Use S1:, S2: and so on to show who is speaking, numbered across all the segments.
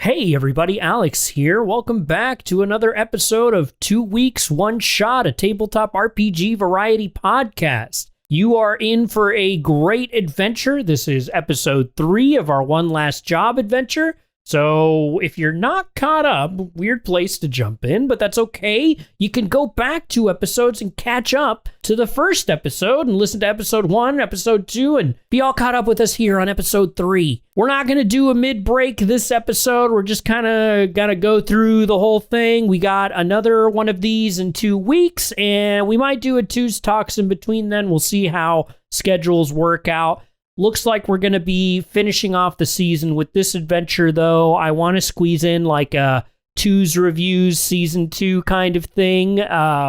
S1: Hey everybody, Alex here. Welcome back to another episode of 2 Weeks, 1 Shot, a tabletop RPG variety podcast. You are in for a great adventure. This is episode 3 of our One Last Job adventure. So if you're not caught up, weird place to jump in, but that's okay. You can go back 2 episodes and catch up to the first episode and listen to episode 1, episode 2, and be all caught up with us here on episode 3. We're not going to do a mid-break this episode. We're just kind of going to go through the whole thing. We got another one of these in 2 weeks, and we might do a Tuesday Talks in between then. We'll see how schedules work out. Looks like we're going to be finishing off the season with this adventure, though. I want to squeeze in like a Two's Reviews Season 2 kind of thing,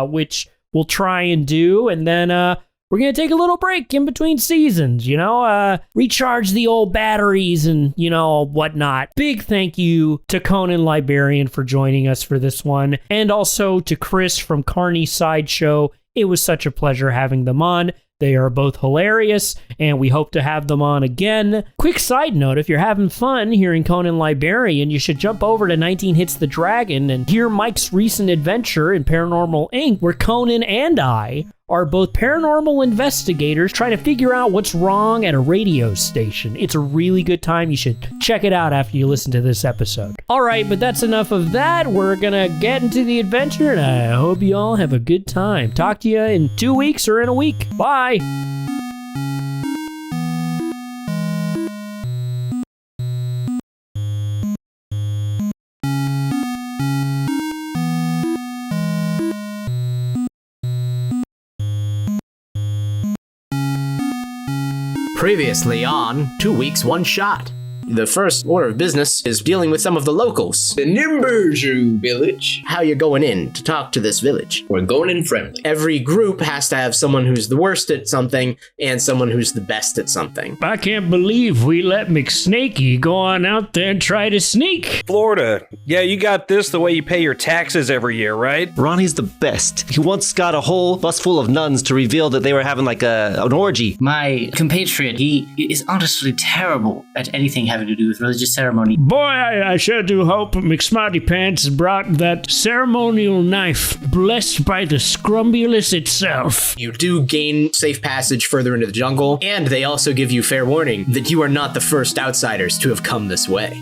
S1: which we'll try and do. And then we're going to take a little break in between seasons, recharge the old batteries and, whatnot. Big thank you to Conan Librarian for joining us for this one. And also to Chris from Carney Sideshow. It was such a pleasure having them on. They are both hilarious, and we hope to have them on again. Quick side note, if you're having fun hearing Conan Librarian, you should jump over to 19 Hits the Dragon and hear Mike's recent adventure in Paranormal Inc., where Conan and I are both paranormal investigators trying to figure out what's wrong at a radio station. It's a really good time. You should check it out after you listen to this episode. All right, but that's enough of that. We're gonna get into the adventure, and I hope you all have a good time. Talk to you in 2 weeks or in a week. Bye.
S2: Previously on 2 Weeks, 1 Shot. The first order of business is dealing with some of the locals.
S3: The Nimberju village.
S2: How you going in to talk to this village?
S3: We're going in friendly.
S2: Every group has to have someone who's the worst at something and someone who's the best at something.
S1: I can't believe we let McSnakey go on out there and try to sneak.
S4: Florida. Yeah, you got this the way you pay your taxes every year, right?
S5: Ronnie's the best. He once got a whole bus full of nuns to reveal that they were having like an orgy.
S6: My compatriot, he is honestly terrible at anything having to do with religious ceremony.
S1: Boy, I sure do hope McSmarty Pants brought that ceremonial knife blessed by the Scrumbulus itself.
S2: You do gain safe passage further into the jungle, and they also give you fair warning that you are not the first outsiders to have come this way.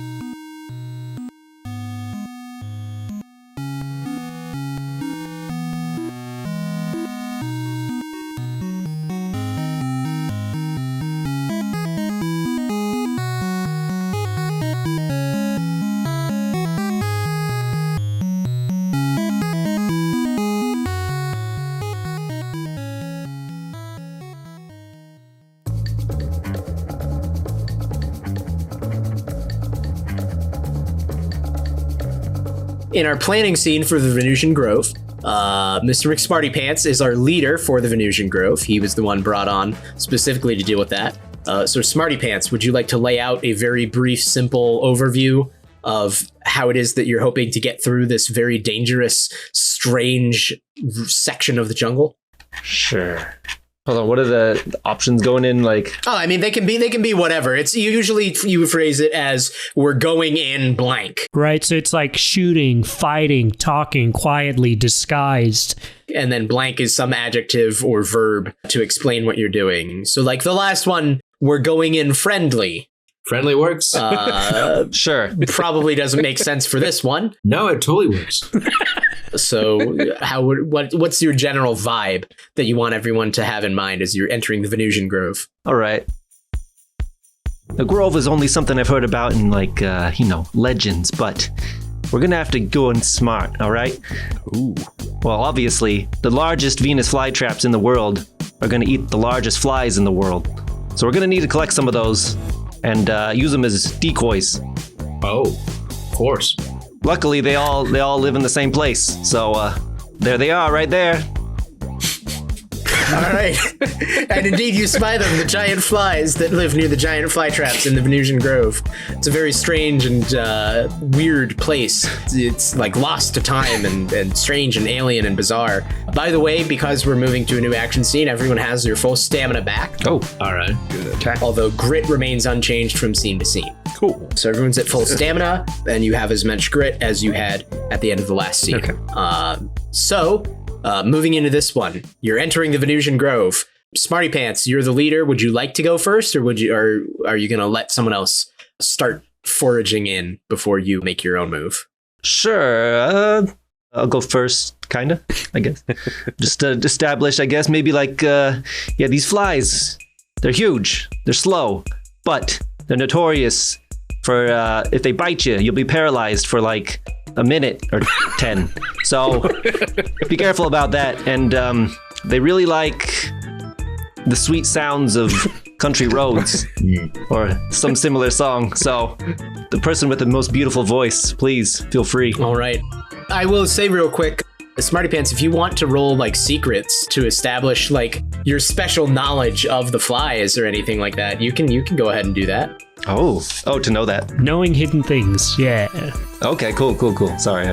S2: In our planning scene for the Venusian Grove, Mr. McSmarty Pants is our leader for the Venusian Grove. He was the one brought on specifically to deal with that. So Smarty Pants, would you like to lay out a very brief, simple overview of how it is that you're hoping to get through this very dangerous, strange section of the jungle?
S5: Sure. Hold on, what are the options going in like?
S2: Oh, I mean, they can be whatever. It's usually you phrase it as we're going in blank.
S1: Right, so it's like shooting, fighting, talking, quietly, disguised.
S2: And then blank is some adjective or verb to explain what you're doing. So like the last one, we're going in friendly.
S3: Friendly works?
S5: Sure.
S2: Probably doesn't make sense for this one.
S3: No, it totally works.
S2: So what's your general vibe that you want everyone to have in mind as you're entering the Venusian Grove?
S5: All right. The Grove is only something I've heard about in like, legends, but we're going to have to go in smart, all right?
S4: Ooh.
S5: Well, obviously, the largest Venus flytraps in the world are going to eat the largest flies in the world. So we're going to need to collect some of those and use them as decoys.
S3: Oh, of course.
S5: Luckily, they all live in the same place, so there they are, right there.
S2: All right. And indeed, you spy them, the giant flies that live near the giant fly traps in the Venusian Grove. It's a very strange and weird place. It's like lost to time and strange and alien and bizarre. By the way, because we're moving to a new action scene, everyone has their full stamina back.
S3: Oh, all right.
S1: Okay.
S2: Although grit remains unchanged from scene to scene.
S4: Cool.
S2: So everyone's at full stamina, and you have as much grit as you had at the end of the last scene.
S1: Okay.
S2: Moving into this one, you're entering the Venusian Grove. Smarty Pants, you're the leader. Would you like to go first, or are you going to let someone else start foraging in before you make your own move?
S5: Sure. I'll go first, kind of, I guess. Just to establish, I guess, maybe like, these flies, they're huge, they're slow, but they're notorious for, if they bite you, you'll be paralyzed for like a minute or 10. So be careful about that. And they really like the sweet sounds of country roads or some similar song. So the person with the most beautiful voice, please feel free.
S2: All right. I will say real quick, Smarty Pants, if you want to roll like secrets to establish like your special knowledge of the flies or anything like that, you can go ahead and do that.
S5: Oh, to know that.
S1: Knowing hidden things. Yeah.
S5: Okay, cool. Sorry.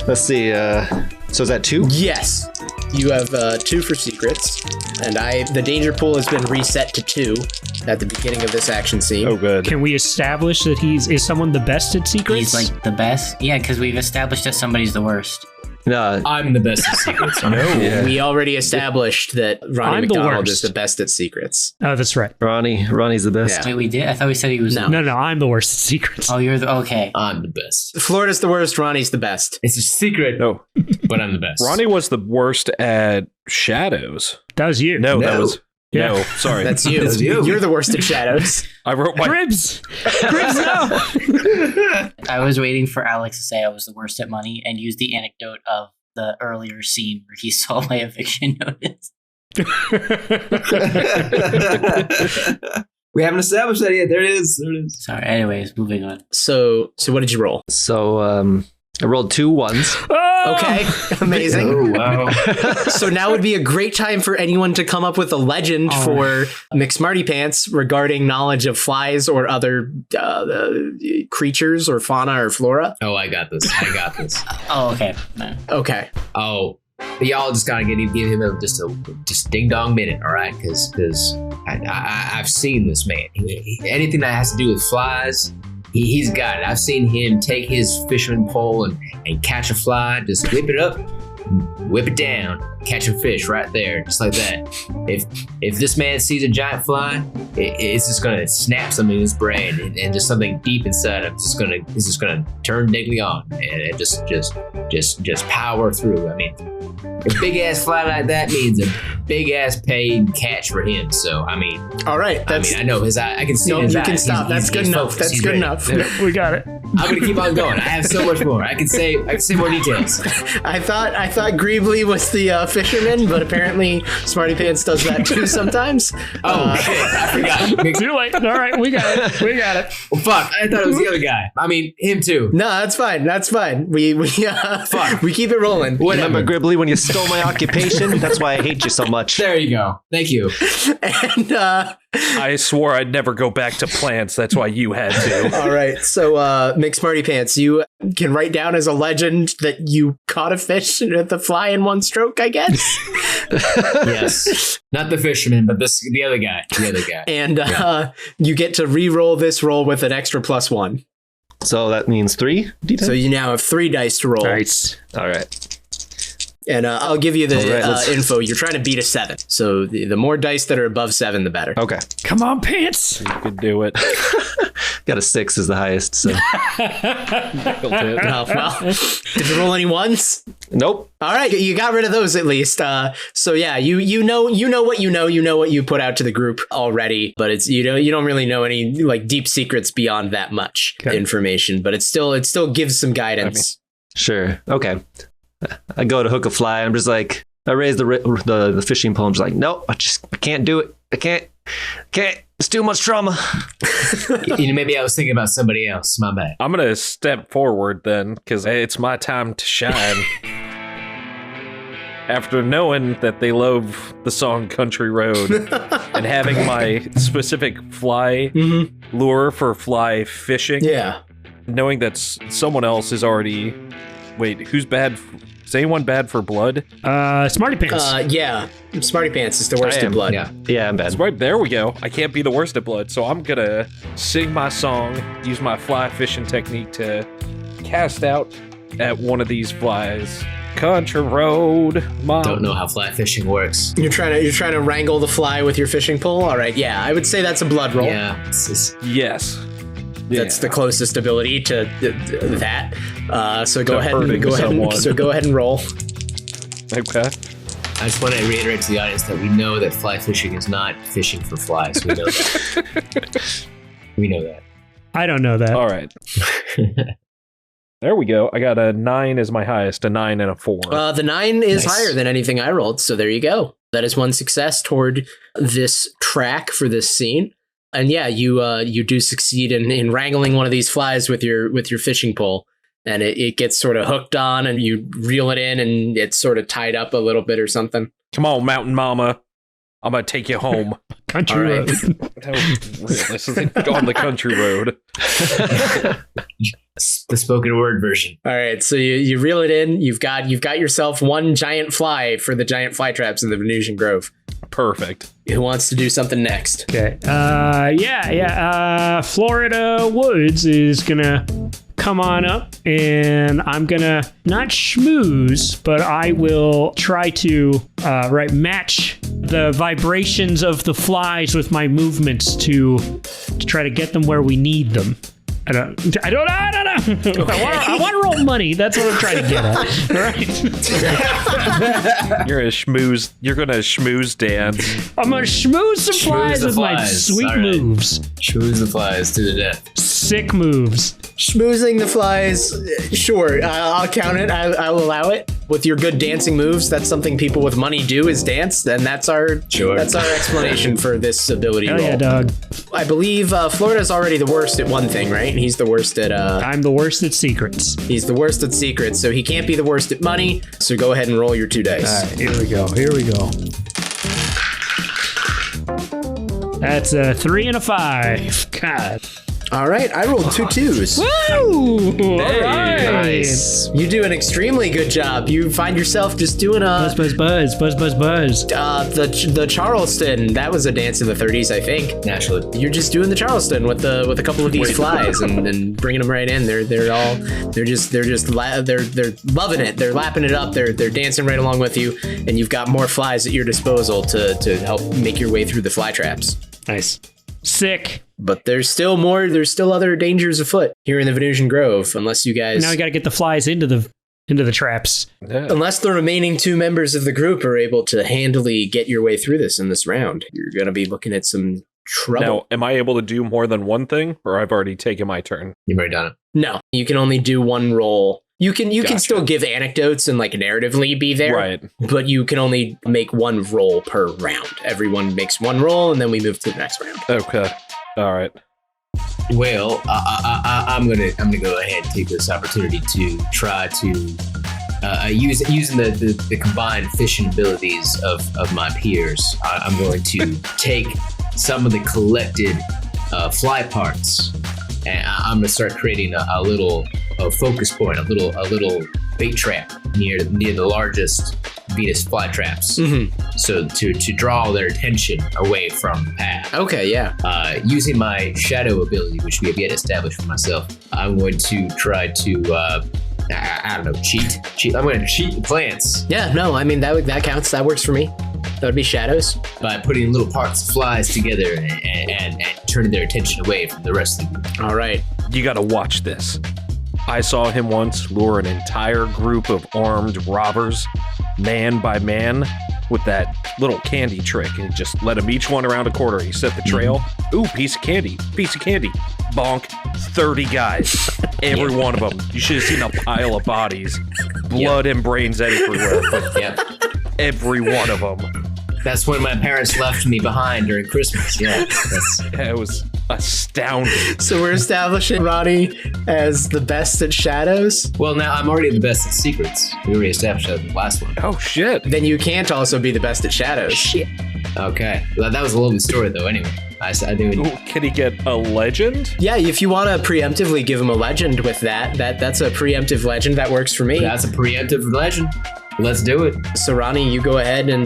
S5: Let's see. So is that 2?
S2: Yes. You have 2 for secrets, and the danger pool has been reset to 2 at the beginning of this action scene.
S4: Oh, good.
S1: Can we establish that is someone the best at secrets?
S6: He's like the best. Yeah, because we've established that somebody's the worst.
S5: No.
S3: I'm the best at secrets.
S5: Yeah.
S2: We already established that Ronnie
S1: I'm the
S2: McDonald
S1: worst.
S2: is the best at secrets.
S1: Oh, that's right.
S5: Ronnie's the best.
S2: Yeah.
S6: Wait, we did? I thought we said he was.
S2: No.
S1: No, I'm the worst at secrets.
S6: Oh, you're the. Okay.
S3: I'm the best.
S2: Florida's the worst, Ronnie's the best.
S3: It's a secret,
S4: No,
S3: but I'm the best.
S4: Ronnie was the worst at shadows.
S1: That was you.
S4: No, that
S3: No.
S4: was...
S1: Yeah.
S4: No, sorry.
S2: That's you.
S3: That's you.
S2: You're the worst at shadows.
S4: I wrote my...
S1: Cribs. Cribs, no.
S6: I was waiting for Alex to say I was the worst at money and use the anecdote of the earlier scene where he saw my eviction notice.
S3: We haven't established that yet. There it is.
S6: Sorry. Anyways, moving on.
S2: So what did you roll?
S5: So I rolled 2 ones.
S1: Oh!
S2: Okay, amazing.
S3: Oh, wow.
S2: So now would be a great time for anyone to come up with a legend for McSmarty Pants regarding knowledge of flies or other creatures or fauna or flora.
S3: Oh, I got this.
S6: Oh, okay. No.
S2: Okay.
S3: Oh, y'all just gotta give him just ding dong minute, all right? Because I've seen this man. Anything that has to do with flies, he's got it. I've seen him take his fisherman pole and catch a fly, just whip it up, whip it down, catch a fish right there, just like that. If this man sees a giant fly, it's just gonna snap something in his brain, and just something deep inside him is just gonna turn daily on, and just power through. I mean, a big ass fly like that means a big ass paid catch for him. So I mean,
S2: All right.
S3: I know his eye. I can see
S2: No,
S3: in his
S2: you
S3: eyes.
S2: can stop. That's good enough.
S3: focused.
S2: That's
S3: He's
S2: good
S3: ready.
S2: enough.
S1: We got it.
S3: I'm gonna keep on going. I have so much more. I can say more details.
S2: I thought Greebly was the fisherman, but apparently Smarty Pants does that too sometimes.
S3: Oh shit! I forgot.
S1: Too late. All right, we got it.
S3: Well, fuck! I thought it was the other guy. I mean, him too.
S2: No, that's fine. We keep it rolling.
S3: Whatever.
S5: Remember, Gribbly, when you stole my occupation? That's why I hate you so much.
S3: There you go. Thank you.
S2: And
S4: I swore I'd never go back to plants. That's why you had to.
S2: all right, so McSmarty Pants, you can write down as a legend that you caught a fish with the fly in one stroke, I guess.
S3: Yes. Not the fisherman, but the other guy.
S2: And you get to re-roll this roll with an extra +1.
S5: So that means 3 D10?
S2: So you now have 3 dice to roll.
S1: Nice.
S5: All right.
S2: And I'll give you the
S5: All right, let's-
S2: info. You're trying to beat a 7. So the more dice that are above 7, the better.
S5: Okay.
S1: Come on, Pants.
S4: You could do it.
S5: Got a 6 is the highest, so.
S2: Oh, well, did you roll any ones?
S5: Nope.
S2: All right, you got rid of those at least. So yeah, you know what you put out to the group already, but it's you don't really know any like deep secrets beyond that much information, but it still gives some guidance.
S5: Sure. Okay. I go to hook a fly, and I'm just like, I raise the fishing pole. I'm just like, nope, I can't do it. I can't. It's too much trauma.
S3: Maybe I was thinking about somebody else. My bad.
S4: I'm going to step forward then, because it's my time to shine. after knowing that they love the song Country Road and having my specific fly lure for fly fishing, knowing that someone else is already... Wait, who's bad? Is anyone bad for blood?
S1: Smarty Pants.
S2: Yeah. Smarty Pants is the worst at blood.
S5: Yeah, I'm bad.
S4: Right, there we go. I can't be the worst at blood, so I'm gonna sing my song, use my fly fishing technique to cast out at one of these flies. Country Road, Mom.
S3: Don't know how fly fishing works.
S2: You're trying to wrangle the fly with your fishing pole? All right, yeah. I would say that's a blood roll.
S3: Yeah.
S4: Yes.
S2: That's the closest ability to that. So go ahead and roll.
S4: Okay.
S3: I just want to reiterate to the audience that we know that fly fishing is not fishing for flies. We know that. We know that.
S1: I don't know that.
S4: All right. There we go. I got a 9 as my highest, a 9 and a 4.
S2: The 9 is higher than anything I rolled, so there you go. That is one success toward this track for this scene. And yeah, you do succeed in wrangling one of these flies with your fishing pole, and it gets sort of hooked on, and you reel it in, and it's sort of tied up a little bit or something.
S4: Come on, Mountain Mama. I'm going to take you home.
S1: Country Road.
S4: This is on the country road.
S3: The spoken word version.
S2: All right, so you reel it in. You've got yourself one giant fly for the giant fly traps in the Venusian Grove.
S4: Perfect.
S2: Who wants to do something next?
S1: Okay. Florida Woods is gonna come on up, and I'm gonna not schmooze, but I will try to match the vibrations of the flies with my movements to try to get them where we need them. I don't know. Okay. I want to roll money. That's what I'm trying to get at. Right?
S4: You're gonna schmooze dance.
S1: I'm gonna schmooze some flies with my sweet moves.
S3: Schmooze the flies to the death.
S1: Sick moves.
S2: Schmoozing the flies, sure. I'll count it. I'll allow it. With your good dancing moves, that's something people with money do is dance. And that's our explanation for this ability roll.
S1: Yeah, dog.
S2: I believe Florida's already the worst at one thing, right? He's the worst at...
S1: I'm the worst at secrets.
S2: He's the worst at secrets, so he can't be the worst at money. So go ahead and roll your 2 dice.
S1: All right, here we go. That's a 3 and a 5. God.
S2: All right, I rolled 2 2s.
S1: Woo! All right.
S5: Nice.
S2: You do an extremely good job. You find yourself just doing
S1: Buzz.
S2: the Charleston. That was a dance in the 30s, I think.
S3: Naturally.
S2: You're just doing the Charleston with a couple of these flies and bringing them right in. They're loving it. They're lapping it up. They're dancing right along with you, and you've got more flies at your disposal to help make your way through the fly traps.
S1: Nice. Sick.
S2: But there's still more. There's still other dangers afoot here in the Venusian Grove, unless you guys.
S1: Now we got to get the flies into the traps.
S4: Yeah.
S2: Unless the remaining 2 members of the group are able to handily get your way through this in this round, you're going to be looking at some trouble.
S4: Now, am I able to do more than one thing, or I've already taken my turn?
S3: You've already done it.
S2: No, you can only do one roll. You can still give anecdotes and like narratively be there,
S4: Right.
S2: But you can only make one roll per round. Everyone makes one roll, and then we move to the next round.
S4: Okay. All right.
S3: Well, I'm gonna go ahead and take this opportunity to try to using the combined fishing abilities of my peers. I'm going to take some of the collected fly parts, and I'm gonna start creating a little focus point, a little bait trap near the largest Venus fly traps. Mm-hmm. So to draw their attention away from the path.
S2: Okay, yeah.
S3: Using my shadow ability, which we have yet established for myself, I'm going to try to I don't know, cheat. I'm going to cheat the plants.
S2: Yeah, no, I mean that counts. That works for me. That would be shadows.
S3: By putting little parts of flies together and turning their attention away from the rest of the group.
S2: All right.
S4: You got to watch this. I saw him once lure an entire group of armed robbers, man by man, with that little candy trick, and he just led them each one around a corner. He set the trail. Ooh, piece of candy. Bonk. 30 guys. Every one of them. You should have seen a pile of bodies. Blood and brains everywhere.
S3: Yeah.
S4: Every one of them.
S3: That's when my parents left me behind during Christmas. Yeah.
S4: It was Astounding.
S2: So we're establishing Ronnie as the best at shadows.
S3: Well, now I'm already the best at secrets. We already established that in the last one.
S4: Oh, shit.
S2: Then you can't also be the best at shadows.
S1: Shit.
S3: Okay. Well, that was a lovely story, though, anyway. I think
S4: Ooh, can he get a legend?
S2: Yeah, if you want to preemptively give him a legend with that's a preemptive legend. That works for me.
S3: that's a preemptive legend. Let's do it.
S2: So Ronnie, you go ahead and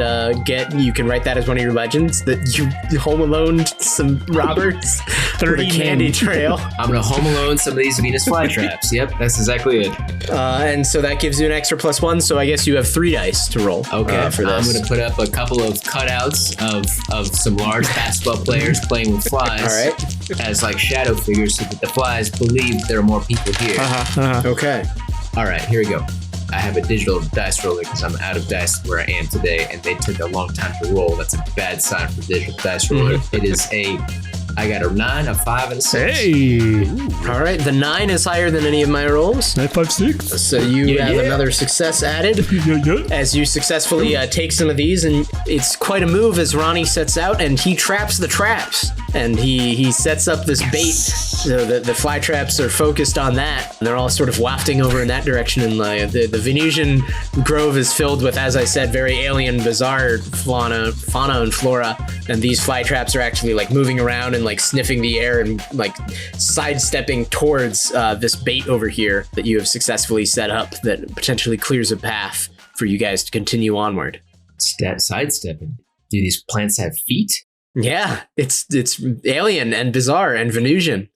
S2: you can write that as one of your legends, that you Home Alone some robbers
S1: 30
S2: with a candy trail.
S3: I'm going to home alone some of these Venus flytraps. Yep, that's exactly it.
S2: And so that gives you an extra +1, so I guess you have 3 dice to roll.
S3: Okay,
S2: for this.
S3: I'm going to put up a couple of cutouts of some large basketball players playing with flies.
S2: All right.
S3: As like shadow figures so that the flies believe there are more people here.
S2: Okay.
S3: All right, here we go. I have a digital dice roller because I'm out of dice where I am today, and they took a long time to roll. That's a bad sign for digital dice roller. It is I got a 9, a 5, and a 6.
S1: Hey.
S2: All right. The 9 is higher than any of my rolls.
S1: 9, 5, 6.
S2: So you have another success added as you successfly take some of these, and it's quite a move as Ronnie sets out and he traps the traps, and he sets up this bait. So the fly traps are focused on that, and they're all sort of wafting over in that direction. And the Venusian grove is filled with, as I said, very alien, bizarre fauna and flora, and these fly traps are actually like moving around and like sniffing the air and like sidestepping towards this bait over here that you have successfully set up that potentially clears a path for you guys to continue onward.
S3: Sidestepping. Do these plants have feet?
S2: Yeah, it's alien and bizarre and Venusian.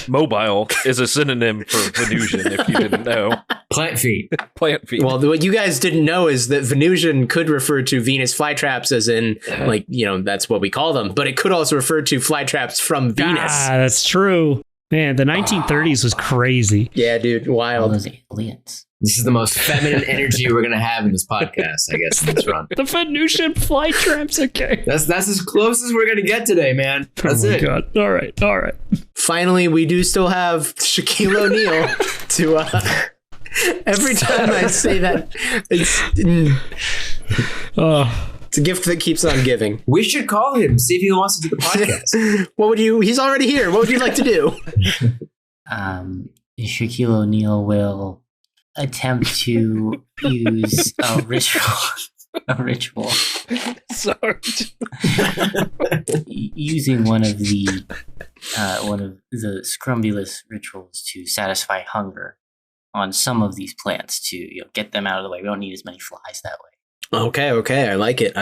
S4: Mobile is a synonym for Venusian, if you didn't know.
S3: Plant feet.
S4: Plant feet.
S2: Well, what you guys didn't know is that Venusian could refer to Venus flytraps as in, like, that's what we call them, but it could also refer to flytraps from Venus.
S1: Ah, that's true. Man, the 1930s was crazy.
S2: Yeah, dude,
S6: All
S2: wild.
S6: those aliens.
S3: This is the most feminine energy we're going to have in this podcast, I guess, in this run.
S1: The Venusian fly traps, okay.
S3: That's as close as we're going to get today, man. That's
S1: oh my
S3: it.
S1: God. All right.
S2: Finally, we do still have Shaquille O'Neal to... every time I say that, it's a gift that keeps on giving.
S3: We should call him, see if he wants to do the podcast.
S2: He's already here. What would you like to do?
S6: Shaquille O'Neal will attempt to use a ritual
S1: Sorry.
S6: using one of the Scrumbulus rituals to satisfy hunger on some of these plants to get them out of the way. We don't need as many flies that way.
S2: Okay. I like it.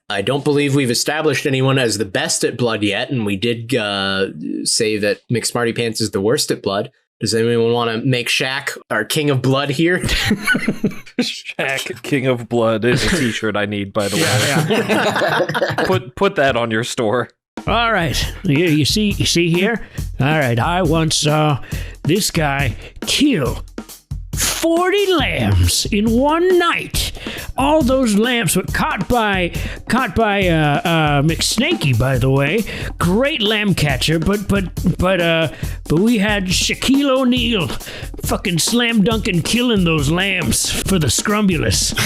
S2: I don't believe we've established anyone as the best at blood yet, and we did say that McSmarty Pants is the worst at blood. Does anyone want to make Shaq our king of blood here?
S4: Shaq, King of Blood is a t-shirt I need, by the way. Put that on your store.
S1: All right. You see here? All right. I once saw this guy kill 40 lambs in one night. All those lambs were caught by McSnakey, by the way. Great lamb catcher, but we had Shaquille O'Neal fucking slam dunking killing those lambs for the Scrumbulus.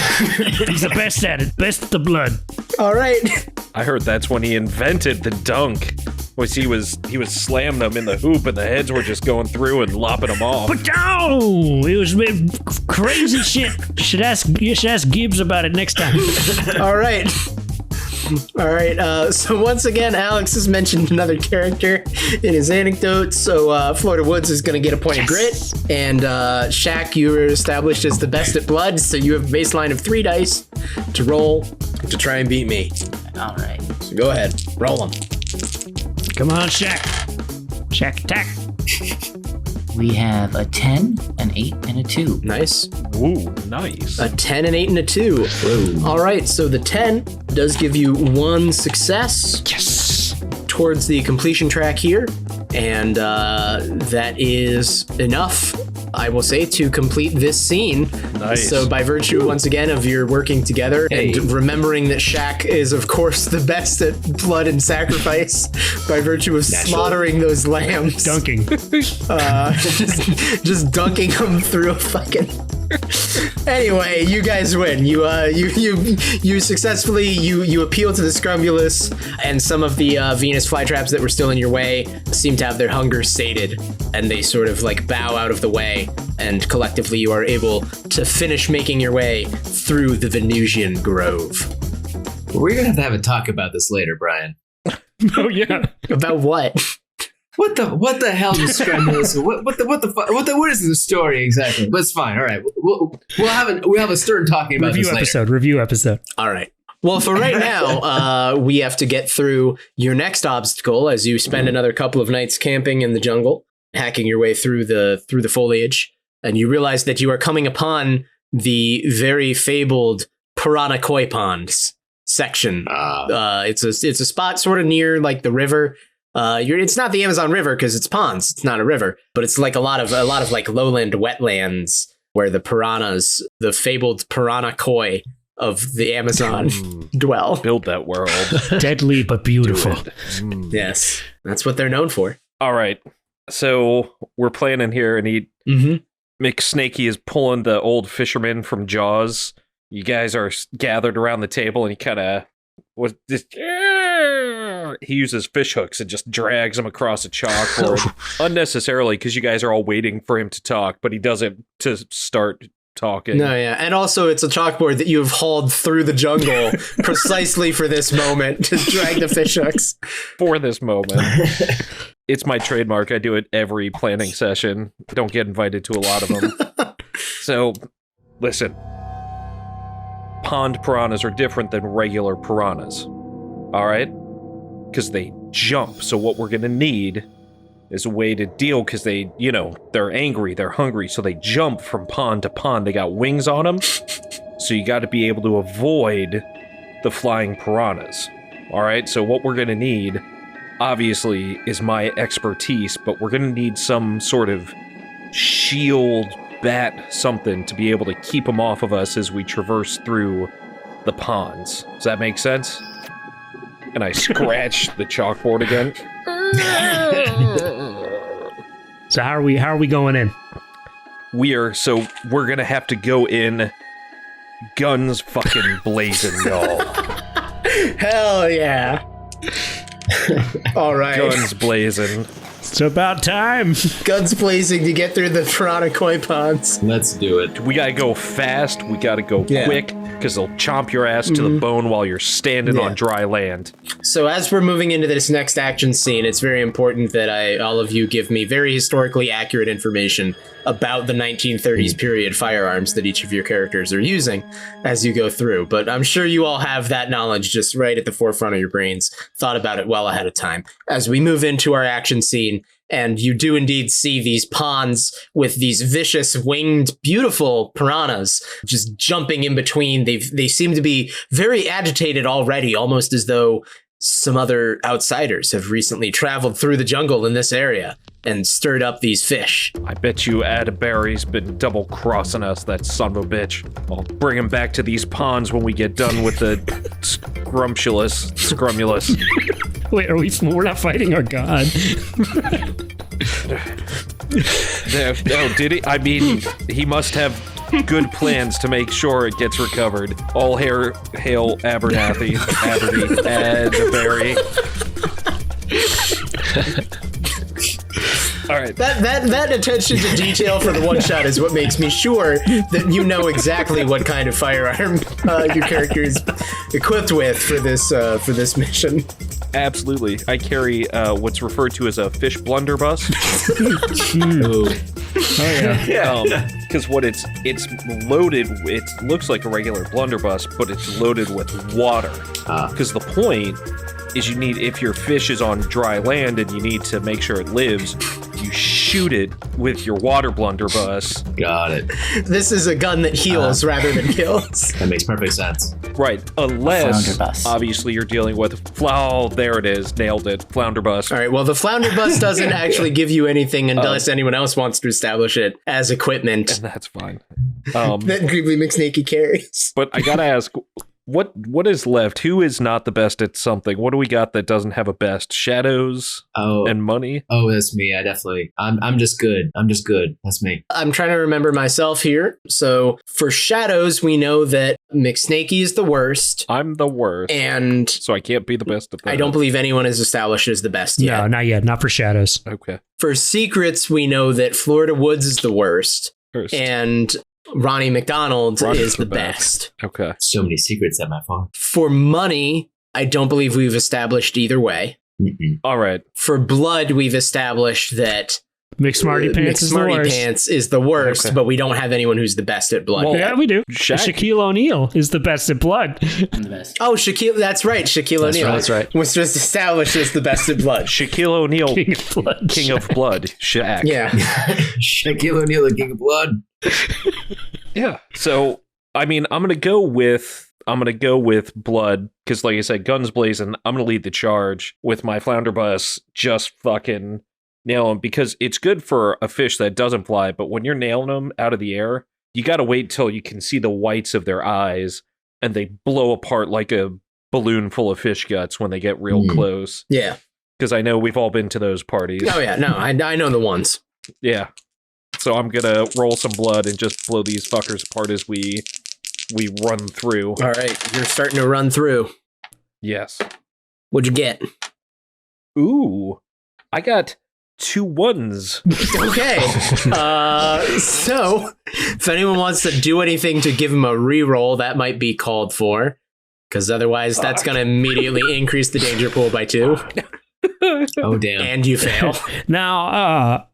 S1: He's the best at it, best at the blood.
S2: All right.
S4: I heard that's when he invented the dunk. He was slamming them in the hoop, and the heads were just going through and lopping them off.
S1: But no, it was crazy shit. You should ask Gibbs about it next time.
S2: All right. So once again, Alex has mentioned another character in his anecdote. So Florida Woods is going to get a point of grit. And Shaq, you were established as the best at blood. So you have a baseline of 3 dice to roll to try and beat me.
S6: All right.
S2: So go ahead. Roll them.
S1: Come on, Shaq. Shaq attack.
S6: We have a 10, an 8, and a 2.
S2: Nice.
S4: Ooh, nice.
S2: A 10, an 8, and a 2.
S3: Whoa.
S2: All right, so the 10 does give you 1 success.
S1: Yes.
S2: Towards the completion track here. And that is enough, I will say, to complete this scene.
S4: Nice.
S2: So by virtue, once again, of your working together and remembering that Shaq is, of course, the best at blood and sacrifice by virtue of slaughtering those lambs.
S1: Dunking.
S2: Just dunking them through a fucking Anyway, you guys win. You successfully you appeal to the Scrumbulus, and some of the Venus flytraps that were still in your way seem to have their hunger sated, and they sort of like bow out of the way, and collectively you are able to finish making your way through the Venusian Grove.
S3: We're gonna have a talk about this later, Brian.
S1: Oh yeah.
S2: About what?
S3: What the hell is Scrumbulus? What is the story exactly? But it's fine. All right, we'll have a stern talking about this later.
S1: Review episode.
S2: All right. Well, for right now, we have to get through your next obstacle as you spend another couple of nights camping in the jungle, hacking your way through the foliage, and you realize that you are coming upon the very fabled Piranha Koi Ponds section. It's a spot sort of near like the river. It's not the Amazon River because it's ponds. It's not a river, but it's like a lot of like lowland wetlands where the piranhas, the fabled piranha koi of the Amazon dwell.
S4: Build that world.
S1: Deadly but beautiful.
S2: Yes, that's what they're known for.
S4: All right. So we're planning here, and McSnakey is pulling the old fisherman from Jaws. You guys are gathered around the table, and he kind of he uses fish hooks and just drags them across a chalkboard unnecessarily because you guys are all waiting for him to talk, but he does it to start talking.
S2: No, yeah. And also it's a chalkboard that you have hauled through the jungle precisely for this moment to drag the fish hooks.
S4: For this moment. It's my trademark. I do it every planning session. Don't get invited to a lot of them. So, listen. Pond piranhas are different than regular piranhas. All right? Because they jump. So what we're going to need is a way to deal, because they, they're angry, they're hungry, so they jump from pond to pond. They got wings on them. So you got to be able to avoid the flying piranhas. All right? So what we're going to need, obviously, is my expertise, but we're going to need some sort of shield, bat, something to be able to keep them off of us as we traverse through the ponds. Does that make sense? And I scratch the chalkboard again.
S1: So how are we going in?
S4: We're gonna have to go in guns fucking blazing, y'all.
S2: Hell yeah. All right.
S4: Guns blazing.
S1: It's about time.
S2: Guns blazing to get through the Piranha Koi Ponds.
S3: Let's do it.
S4: We gotta go fast. We gotta go quick, because they'll chomp your ass to the bone while you're standing on dry land.
S2: So as we're moving into this next action scene, it's very important that all of you give me very historically accurate information about the 1930s period firearms that each of your characters are using as you go through. But I'm sure you all have that knowledge just right at the forefront of your brains, thought about it well ahead of time. As we move into our action scene, and you do indeed see these ponds with these vicious, winged, beautiful piranhas just jumping in between. They seem to be very agitated already, almost as though some other outsiders have recently traveled through the jungle in this area and stirred up these fish.
S4: I bet you Adberry's been double-crossing us, that son of a bitch. I'll bring him back to these ponds when we get done with the Scrumbulus.
S1: Wait, we're not fighting our god.
S4: No, did he? I mean, he must have good plans to make sure it gets recovered. All hail Abernathy, Adberry. All right.
S2: That attention to detail for the one shot is what makes me sure that you know exactly what kind of firearm your character is equipped with for this mission.
S4: Absolutely. I carry what's referred to as a fish blunderbuss.
S1: Oh yeah.
S4: Because what it's loaded, it looks like a regular blunderbuss, but it's loaded with water. Because the point is if your fish is on dry land and you need to make sure it lives, you shoot it with your water blunderbuss.
S3: Got it.
S2: This is a gun that heals rather than kills.
S3: That makes perfect sense.
S4: Right, unless
S6: Flounderbuss.
S4: obviously you're dealing with there it is, nailed it, flounderbuss.
S2: All right, well, the flounderbuss doesn't actually give you anything unless anyone else wants to establish it as equipment
S4: And that's fine.
S2: that Greebly McSnakey carries.
S4: But I gotta ask, What is left? Who is not the best at something? What do we got that doesn't have a best? Shadows and money?
S3: Oh, that's me. I'm just good. That's me.
S2: I'm trying to remember myself here. So for shadows, we know that McSnakey is the worst.
S4: I'm the worst.
S2: And
S4: so I can't be the best at that.
S2: I don't believe anyone is established as the best yet.
S1: No, not yet. Not for shadows.
S4: Okay.
S2: For secrets, we know that Florida Woods is the worst.
S4: First.
S2: And Ronnie McDonald
S4: Ronnie's
S2: is the best.
S4: Okay.
S3: So many secrets at my farm.
S2: For money, I don't believe we've established either way.
S4: All right.
S2: For blood, we've established that
S1: McSmarty Pants is the
S2: McSmarty
S1: worst.
S2: Pants is the worst,
S4: Okay.
S2: but we don't have anyone who's the best at blood.
S4: Well,
S1: Yeah, we do.
S4: Shaq-
S1: Shaquille O'Neal is the best at blood.
S6: I'm the best.
S2: Oh, Shaquille, that's right. Shaquille O'Neal
S5: That's right.
S2: was just established as the best at blood.
S4: Shaquille O'Neal,
S1: King of blood.
S4: King of Blood, Shaq.
S2: Yeah.
S3: Shaquille O'Neal, the King of Blood.
S4: Yeah. So, I mean, I'm gonna go with blood because, like I said, guns blazing. I'm gonna lead the charge with my flounder bus. Just fucking nail them because it's good for a fish that doesn't fly. But when you're nailing them out of the air, you got to wait till you can see the whites of their eyes and they blow apart like a balloon full of fish guts when they get real close.
S2: Yeah.
S4: Because I know we've all been to those parties.
S2: Oh, yeah. No, I know the ones.
S4: Yeah. So I'm gonna roll some blood and just blow these fuckers apart as we run through.
S2: All right. You're starting to run through.
S4: Yes.
S2: What'd you get?
S4: Ooh. I got 2 ones.
S2: Okay. So if anyone wants to do anything to give him a reroll, that might be called for. Because otherwise, that's going to immediately increase the danger pool by 2.
S3: Oh, damn.
S2: And you fail.
S1: Now,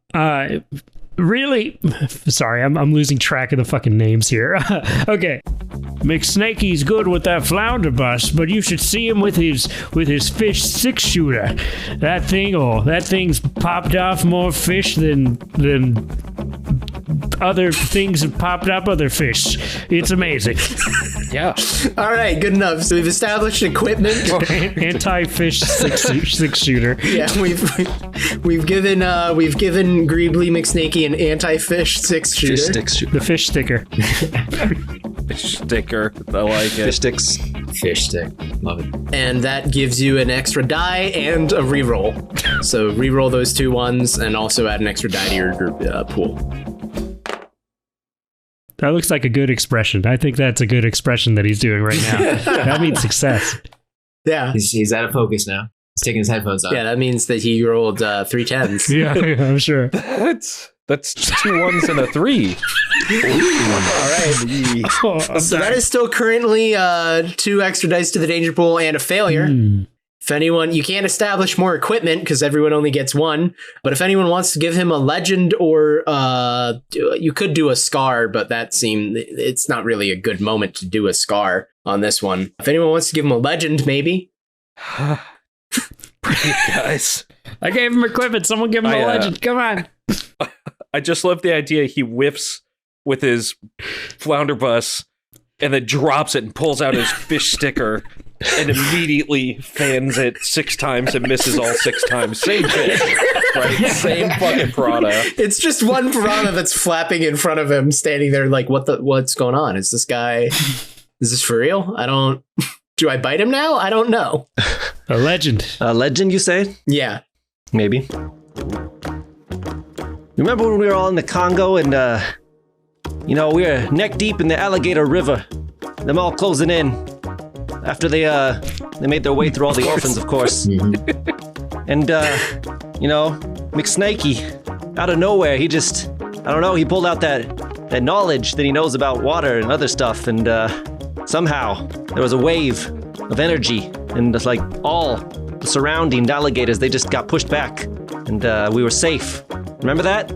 S1: really, sorry, I'm losing track of the fucking names here. Okay, McSnakey's good with that flounder bus, but you should see him with his fish 6-shooter. That thing's popped off more fish than other things have popped up other fish. It's amazing.
S4: Yeah.
S2: All right, good enough. So we've established equipment.
S1: Anti-fish 6-shooter.
S2: Yeah, we've given Greebly McSnakey an anti-fish 6-shooter.
S5: Fish sticks.
S1: The fish sticker.
S4: Fish sticker. I like it.
S5: Fish sticks.
S3: Fish stick. Love it.
S2: And that gives you an extra die and a reroll. So reroll those 2 ones and also add an extra die to your group pool.
S1: That looks like a good expression. I think that's a good expression that he's doing right now. That means success.
S2: Yeah.
S3: He's out of focus now. He's taking his headphones off.
S2: Yeah, that means that he rolled 3 10s.
S1: Yeah, I'm sure.
S4: That's 2 1s and a 3.
S2: All right.
S1: Oh,
S2: So that is still currently 2 extra dice to the danger pool and a failure. If anyone, you can't establish more equipment because everyone only gets 1. But if anyone wants to give him a legend or you could do a scar, but it's not really a good moment to do a scar on this one. If anyone wants to give him a legend, maybe.
S4: Guys.
S1: I gave him equipment. Someone give him a legend. Come on.
S4: I just love the idea he whiffs with his flounder bus and then drops it and pulls out his fish sticker and immediately fans it 6 times and misses all 6 times. Same fish, right? Same fucking piranha.
S2: It's just one piranha that's flapping in front of him, standing there like, what's going on? Is this for real? Do I bite him now? I don't know.
S1: A legend.
S5: A legend, you say?
S2: Yeah.
S5: Maybe. Remember when we were all in the Congo and, we were neck deep in the Alligator River? Them all closing in. After they made their way through all the orphans, of course. And, McSnakey, out of nowhere, he just, he pulled out that knowledge that he knows about water and other stuff. And somehow there was a wave of energy and just like all the surrounding alligators, they just got pushed back and we were safe. Remember that?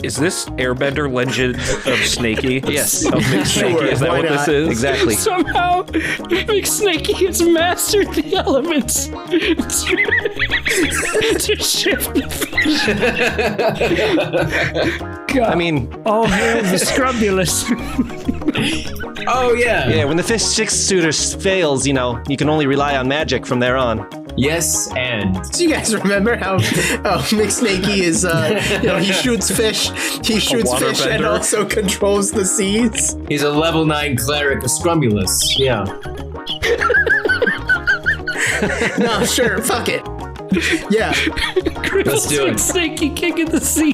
S4: Is this Airbender Legend of Snakey?
S5: Yes.
S4: Of McSnakey? Is that
S2: why
S4: what
S2: not?
S4: this is?
S5: Exactly.
S1: Somehow, McSnakey has mastered the elements to shift the fish. God.
S5: I mean,
S1: all hail the Scrumbulus.
S3: Oh, yeah.
S5: yeah, when the fish 6-shooter fails, you can only rely on magic from there on.
S3: Yes, and
S2: Do you guys remember how McSnakey is, he shoots fish. He shoots
S4: water
S2: fish and
S4: bender?
S2: also controls the seas.
S3: he's a level 9 cleric of Scrumbulus. Yeah.
S2: No, sure, fuck it. Yeah.
S3: Let's do it.
S1: Snaky king of the sea.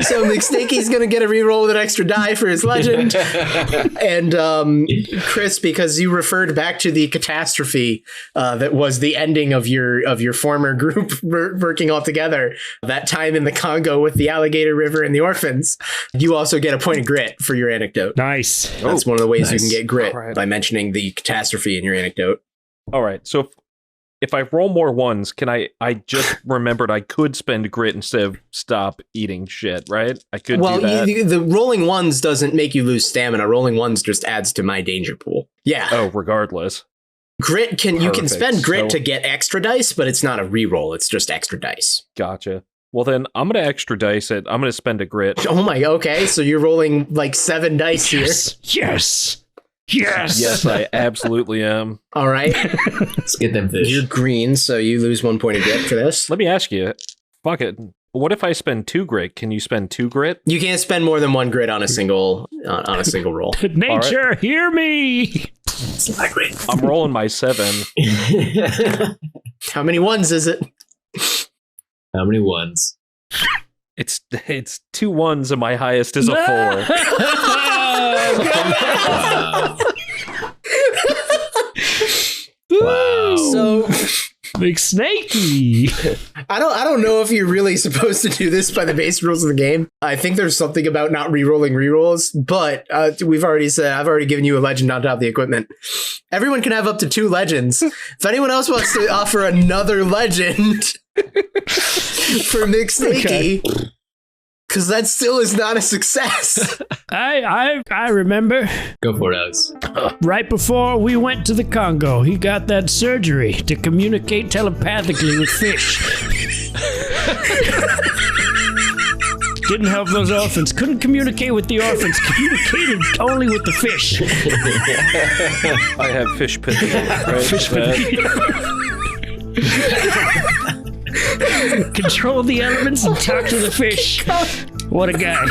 S2: So McSnakey's gonna get a reroll with an extra die for his legend. And Chris, because you referred back to the catastrophe that was the ending of your former group working all together, that time in the Congo with the alligator river and the orphans, you also get a point of grit for your anecdote.
S1: Nice.
S2: That's one of the ways you
S3: nice.
S2: can get grit,
S4: All right.
S2: by mentioning the catastrophe in your anecdote.
S4: All right. So if I roll more ones, can I just remembered I could spend grit instead of stop eating shit, right? I could do that.
S2: The rolling ones doesn't make you lose stamina. Rolling ones just adds to my danger pool. Yeah.
S4: Oh, regardless.
S2: Grit you can
S4: Perfect.
S2: spend grit
S4: So-
S2: to get extra dice, but it's not a reroll. It's just extra dice.
S4: Gotcha. Well, then I'm going to extra dice it. I'm going to spend a grit.
S2: Oh my, okay. So you're rolling like 7 dice here.
S1: Yes.
S4: Yes, I absolutely am.
S2: All right.
S3: Let's get them fish.
S2: You're green, so you lose 1 point of grit for this.
S4: Let me ask you, fuck it. What if I spend 2 grit? Can you spend 2 grit?
S2: You can't spend more than 1 grit on a single roll.
S1: Nature, hear me.
S3: It's not great.
S4: I'm rolling my 7.
S2: How many ones is it?
S3: How many ones?
S4: It's 2 1s and my highest is a 4.
S3: Wow.
S2: So
S1: McSnakey.
S2: I don't know if you're really supposed to do this by the base rules of the game. I think there's something about not re-rolling rerolls, but I've already given you a legend on top of the equipment. Everyone can have up to 2 legends. If anyone else wants to offer another legend for McSnakey, because that still is not a success.
S1: I remember
S3: Go for it, Alex.
S1: right before we went to the Congo, he got that surgery to communicate telepathically with fish. Didn't help those orphans. Couldn't communicate with the orphans. Communicated only with the fish.
S4: I have fish pithy. Right?
S1: Fish Control the elements and talk to the fish. What a guy.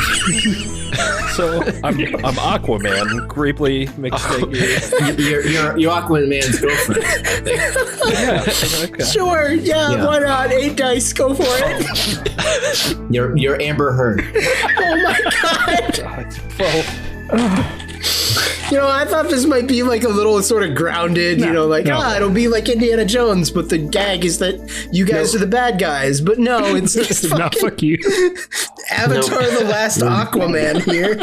S4: So I'm Aquaman, Creeply McSnakey.
S3: You're Aquaman's girlfriend, I think.
S4: Yeah. Okay.
S2: Sure, yeah, why not? 8 dice, go for it.
S3: You're Amber Heard.
S2: Oh my god.
S4: Well,
S2: I thought this might be like a little sort of grounded, it'll be like Indiana Jones, but the gag is that you guys are the bad guys. But no, it's just
S1: No,
S2: fucking
S1: fuck you.
S2: Avatar the Last Aquaman here.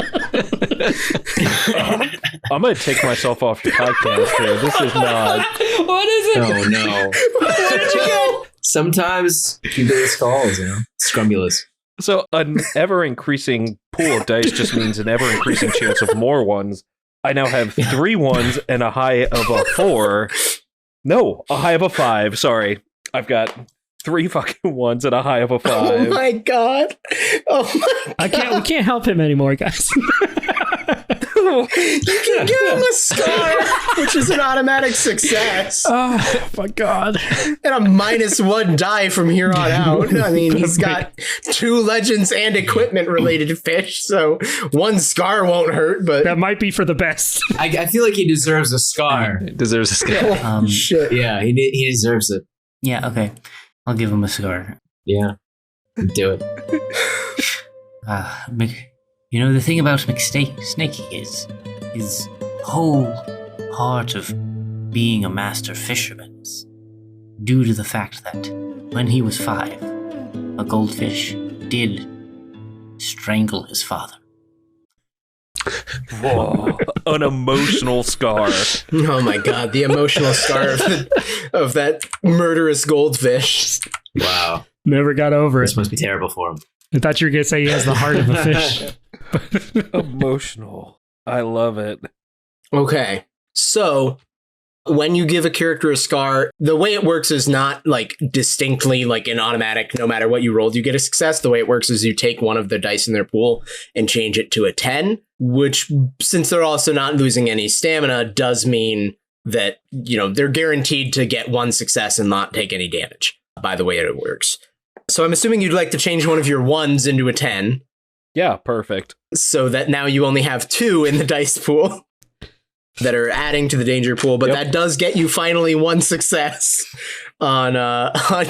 S4: I'm gonna take myself off your podcast here. This is not.
S1: What is it?
S3: Oh no.
S2: What did you get?
S3: Sometimes you do this calls, Scrumbulus.
S4: So an ever increasing pool of dice just means an ever increasing chance of more ones. I now have 3 1s and a high of a 4. No, a high of a 5. Sorry, I've got 3 fucking 1s and a high of a 5.
S2: Oh my god. Oh my god.
S1: We can't help him anymore, guys.
S2: You can give him a scar, which is an automatic success.
S1: Oh my god.
S2: And a -1 die from here on out. I mean, he's got 2 legends and equipment related to fish, so 1 scar won't hurt, but
S1: That might be for the best.
S3: I feel like he deserves a scar.
S5: It deserves a scale.
S2: shit.
S3: Yeah, he deserves it.
S6: Yeah, okay. I'll give him a cigar.
S3: Yeah. Do it.
S6: The thing about McSnakey is his whole heart of being a master fisherman is due to the fact that when he was 5, a goldfish did strangle his father.
S4: Whoa, an emotional scar.
S2: Oh my god, the emotional scar of that murderous goldfish.
S3: Wow.
S1: Never got over it.
S3: This must be terrible for him.
S1: I thought you were going to say he has the heart of a fish.
S4: Emotional. I love it.
S2: Okay, so when you give a character a scar, the way it works is not like distinctly like an automatic, no matter what you rolled, you get a success. The way it works is you take one of the dice in their pool and change it to a 10, which, since they're also not losing any stamina, does mean that, they're guaranteed to get one success and not take any damage by the way it works. So I'm assuming you'd like to change one of your 1s into a 10.
S4: Yeah, perfect.
S2: So that now you only have 2 in the dice pool that are adding to the danger pool, but that does get you finally 1 success on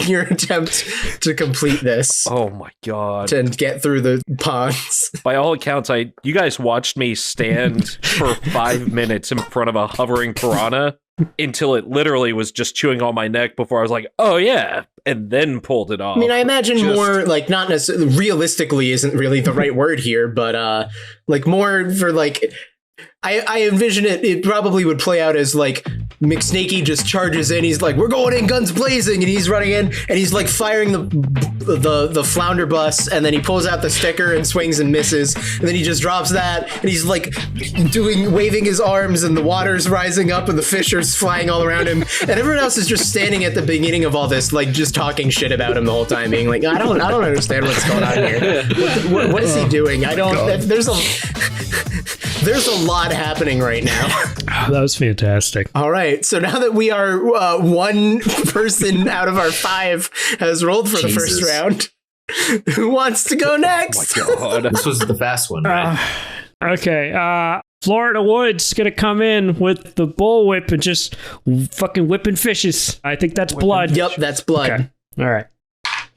S2: your attempt to complete this.
S4: Oh my god.
S2: And get through the ponds.
S4: By all accounts, you guys watched me stand for 5 minutes in front of a hovering piranha until it literally was just chewing on my neck before I was like, oh yeah, and then pulled it off.
S2: I mean, I imagine more like, not necessarily, realistically isn't really the right word here, but like more for like, I envision it probably would play out as like McSnakey just charges in, he's like, we're going in, guns blazing, and he's running in and he's like firing the flounder bus, and then he pulls out the sticker and swings and misses, and then he just drops that and he's like waving his arms, and the water's rising up and the fish are flying all around him, and everyone else is just standing at the beginning of all this, like just talking shit about him the whole time, being like, I don't understand what's going on here. What is he doing? I don't. There's a lot happening right now.
S1: That was fantastic.
S2: All right, so now that we are 1 person out of our 5 has rolled for the first round, who wants to go next?
S4: Oh my god.
S3: This was the fast one, right?
S1: Okay, Florida Wood's gonna come in with the bullwhip and just fucking whipping fishes. I think that's blood.
S2: Yep, that's blood.
S1: Okay. All right.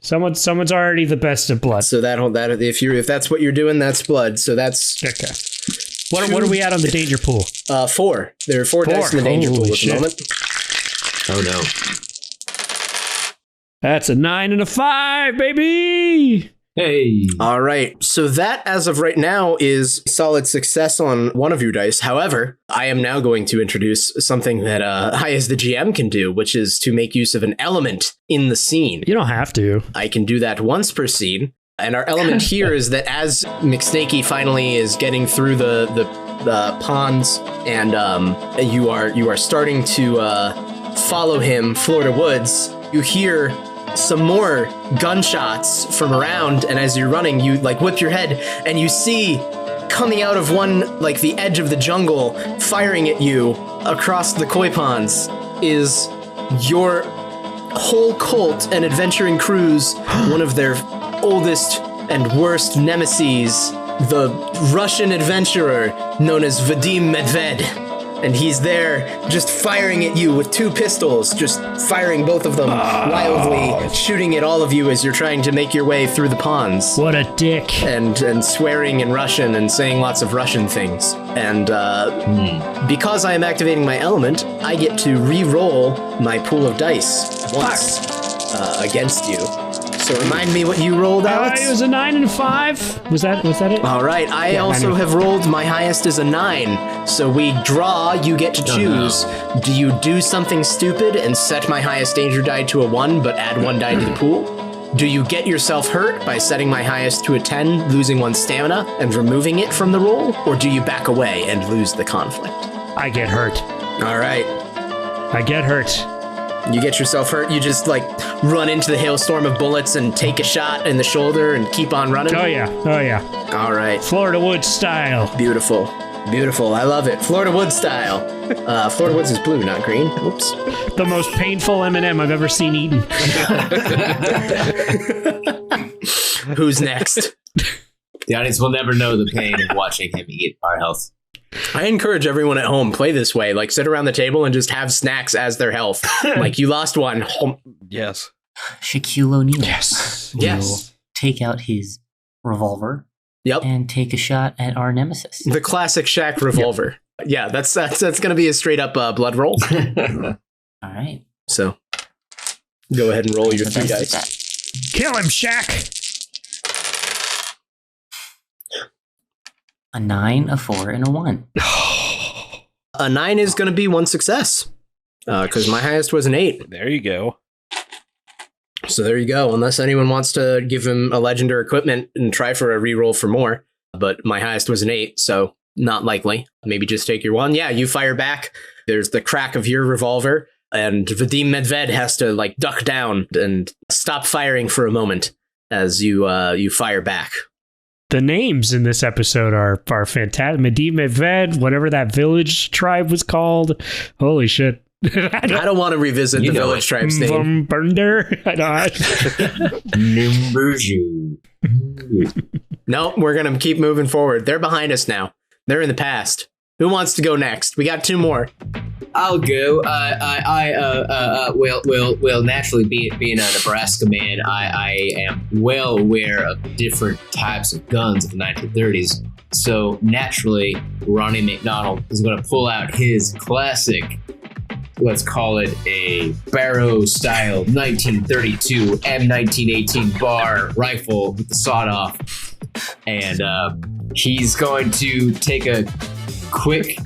S1: Someone's already the best at blood.
S2: So that if that's what you're doing, that's blood. So that's
S1: okay. What are we at on the danger pool?
S2: 4. There are 4 dice in the danger pool at the moment.
S3: Oh no.
S1: That's a 9 and a 5, baby.
S3: Hey.
S2: All right. So that, as of right now, is solid success on one of your dice. However, I am now going to introduce something that I, as the GM, can do, which is to make use of an element in the scene.
S1: You don't have to.
S2: I can do that once per scene. And our element here is that as McSnakey finally is getting through the ponds, and you are starting to follow him, Florida Woods, you hear some more gunshots from around, and as you're running, you like whip your head, and you see coming out of one, like the edge of the jungle, firing at you across the koi ponds, is your whole cult and adventuring crews, one of their oldest and worst nemesis, the Russian adventurer known as Vadim Medved. And he's there just firing at you with 2 pistols, just firing both of them wildly, shooting at all of you as you're trying to make your way through the ponds.
S1: What a dick.
S2: And swearing in Russian and saying lots of Russian things. And because I am activating my element, I get to re-roll my pool of dice once against you. So remind me what you rolled, Alex.
S1: It was a 9 and a 5. Was that it?
S2: All right. I also have rolled, my highest is a 9. So we draw, you get to choose. Oh, no. Do you do something stupid and set my highest danger die to a 1, but add 1 die to the pool? Do you get yourself hurt by setting my highest to a 10, losing 1 stamina, and removing it from the roll? Or do you back away and lose the conflict?
S1: I get hurt.
S2: All right.
S1: I get hurt.
S2: You get yourself hurt, you just like run into the hailstorm of bullets and take a shot in the shoulder and keep on running?
S1: Oh yeah.
S2: All right.
S1: Florida Woods style.
S2: Beautiful. I love it. Florida Woods style. Florida Woods is blue, not green. Oops.
S1: The most painful M&M I've ever seen eaten.
S2: Who's next?
S3: The audience will never know the pain of watching him eat our health.
S2: I encourage everyone at home, play this way. Like, sit around the table and just have snacks as their health. Like, you lost one.
S4: Yes.
S6: Shaquille O'Neal.
S2: Yes.
S6: Will take out his revolver.
S2: Yep.
S6: And take a shot at our nemesis.
S2: The classic Shaq revolver. Yep. Yeah, that's going to be a straight up blood roll.
S6: All right.
S2: So, go ahead and roll your 3 dice.
S1: Kill him, Shaq.
S6: A 9, a 4, and a 1.
S2: A 9 is going to be 1 success. Because my highest was an 8.
S4: There you go.
S2: So there you go. Unless anyone wants to give him a legend or equipment and try for a reroll for more. But my highest was an 8, so not likely. Maybe just take your 1. Yeah, you fire back. There's the crack of your revolver. And Vadim Medved has to like duck down and stop firing for a moment as you fire back.
S1: The names in this episode are fantastic. Medivh Med, whatever that village tribe was called. Holy shit.
S2: I don't want to revisit the village tribe's name. No, we're going to keep moving forward. They're behind us now. They're in the past. Who wants to go next? We got 2 more.
S3: I'll go. Well, naturally, being a Nebraska man, I am well aware of different types of guns of the 1930s. So naturally, Ronnie McDonald is going to pull out his classic, let's call it a Barrow-style 1932 M1918 bar rifle with the sawed-off, and he's going to take a quick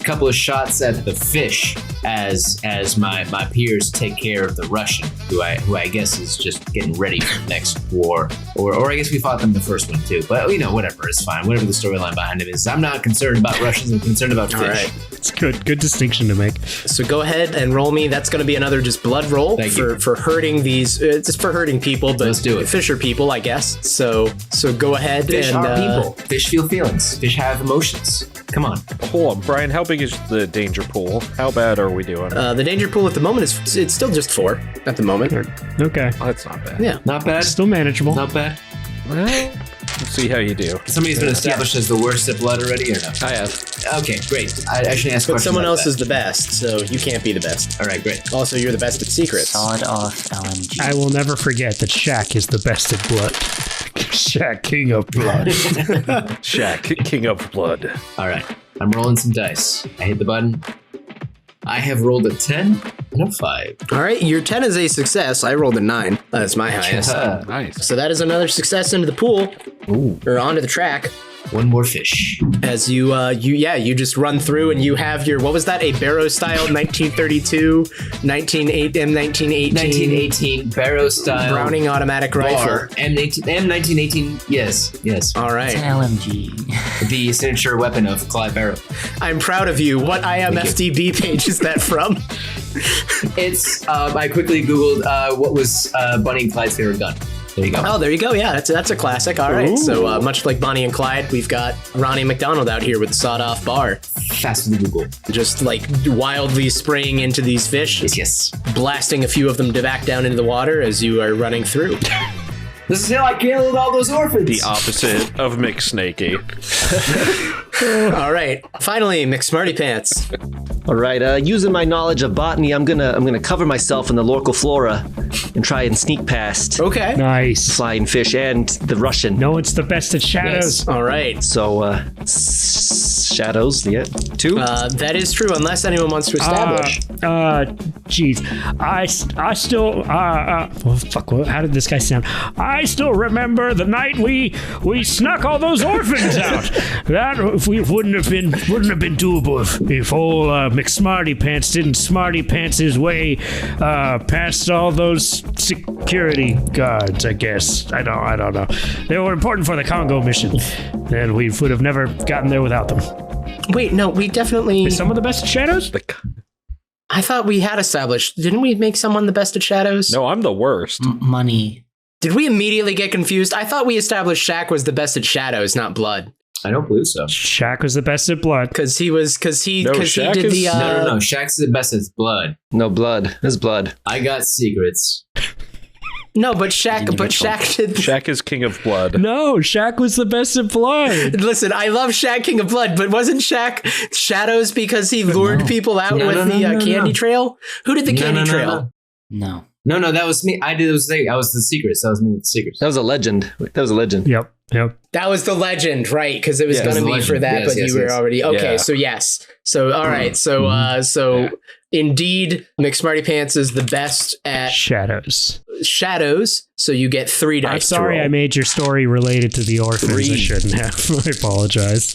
S3: couple of shots at the fish as my peers take care of the Russian, who I guess is just getting ready for the next war, or I guess we fought them the first one too. But whatever, it's fine. Whatever the storyline behind it is, I'm not concerned about Russians. I'm concerned about fish.
S2: All right.
S1: It's good distinction to make.
S2: So go ahead and roll me. That's going to be another just blood roll for hurting these. Just for hurting people, but
S3: let's do it.
S2: Fish are people, I guess. So go ahead.
S3: Fish
S2: and,
S3: are people. Fish feel feelings. Fish have emotions. Come on.
S4: Hold on, Brian. How big is the danger pool? How bad are we doing?
S2: The danger pool at the moment it's still just 4 at the moment.
S1: Okay.
S4: Oh, that's not bad.
S2: Yeah,
S3: Not bad.
S1: Still manageable.
S3: Not bad.
S4: Well, let's see how you do.
S3: Somebody's been established as the worst at blood already, or no?
S5: I have.
S3: Okay, great. I shouldn't ask
S2: but
S3: questions.
S2: someone
S3: like
S2: else
S3: that.
S2: is the best, so you can't be the best.
S3: All right, great.
S2: Also, you're the best at secrets.
S6: Sawed off LMG.
S1: I will never forget that Shaq is the best at blood. Shaq, king of blood.
S4: Shaq, king of blood.
S3: All right, I'm rolling some dice. I hit the button. I have rolled a 10 and a 5.
S2: All right, your 10 is a success. I rolled a 9. That's my highest.
S4: Nice.
S2: So that is another success into the pool.
S3: Ooh.
S2: Or onto the track.
S3: One more fish.
S2: As you just run through and you have your, what was that? A Barrow style 1932, 1918
S3: Barrow style
S2: Browning automatic rifle.
S3: M1918. Yes.
S2: All
S6: It's
S2: right.
S6: an LMG.
S3: The signature weapon of Clyde Barrow.
S2: I'm proud of you. What IMFDB page is that from?
S3: It's, I quickly Googled what was Bunny and Clyde's favorite gun. There you go.
S2: Oh, there you go. Yeah, that's a classic. All right. So much like Bonnie and Clyde, we've got Ronnie McDonald out here with the sawed-off bar.
S3: Fast with Google.
S2: Just like wildly spraying into these fish.
S3: Yes.
S2: Blasting a few of them back down into the water as you are running through.
S3: This is how I killed all those orphans.
S4: The opposite of McSnakey.
S2: All right. Finally, McSmartyPants.
S5: All right. Using my knowledge of botany, I'm gonna cover myself in the local flora and try and sneak past
S2: Okay.
S1: Nice.
S5: flying fish and the Russian.
S1: No, it's the best at shadows.
S2: All right.
S5: So shadows. Yeah. 2.
S2: That is true, unless anyone wants to establish.
S1: Jeez. I still, well, fuck, how did this guy sound? I still remember the night we snuck all those orphans out. That wouldn't have been doable if old McSmartyPants didn't smarty pants his way past all those security guards, I guess. I don't know. They were important for the Congo mission, and we would have never gotten there without them.
S2: Wait, no, we definitely...
S1: Is someone the best at shadows?
S2: I thought we had established... Didn't we make someone the best at shadows?
S4: No, I'm the worst.
S6: Money.
S2: Did we immediately get confused? I thought we established Shaq was the best at shadows, not blood.
S3: I don't believe so.
S1: Shaq was the best at blood.
S2: Because he
S4: Shaq
S2: did the...
S4: is-
S3: No. Shaq's the best at blood.
S5: No blood. There's blood.
S3: I got secrets.
S2: No, but Shaq did...
S4: Shaq is king of blood.
S1: No, Shaq was the best at blood.
S2: Listen, I love Shaq King of Blood, but wasn't Shaq shadows because he lured people out with the candy trail? Who did the candy trail?
S6: No.
S3: No, that was me. I did those things. I was the secrets. That was me with the secrets.
S5: That was a legend.
S1: Yep.
S2: That was the legend, right? Because it was
S5: Yeah,
S2: going to
S3: the
S2: be for
S3: legend.
S2: that,
S3: Yes,
S2: but
S3: yes,
S2: you were
S3: yes.
S2: already... Okay,
S4: Yeah.
S2: so yes. So, all right. So indeed, McSmartyPants is the best at
S1: Shadows.
S2: shadows, so you get 3 dice.
S1: I'm sorry I made your story related to the orphans.
S5: 3.
S1: I shouldn't have. I apologize.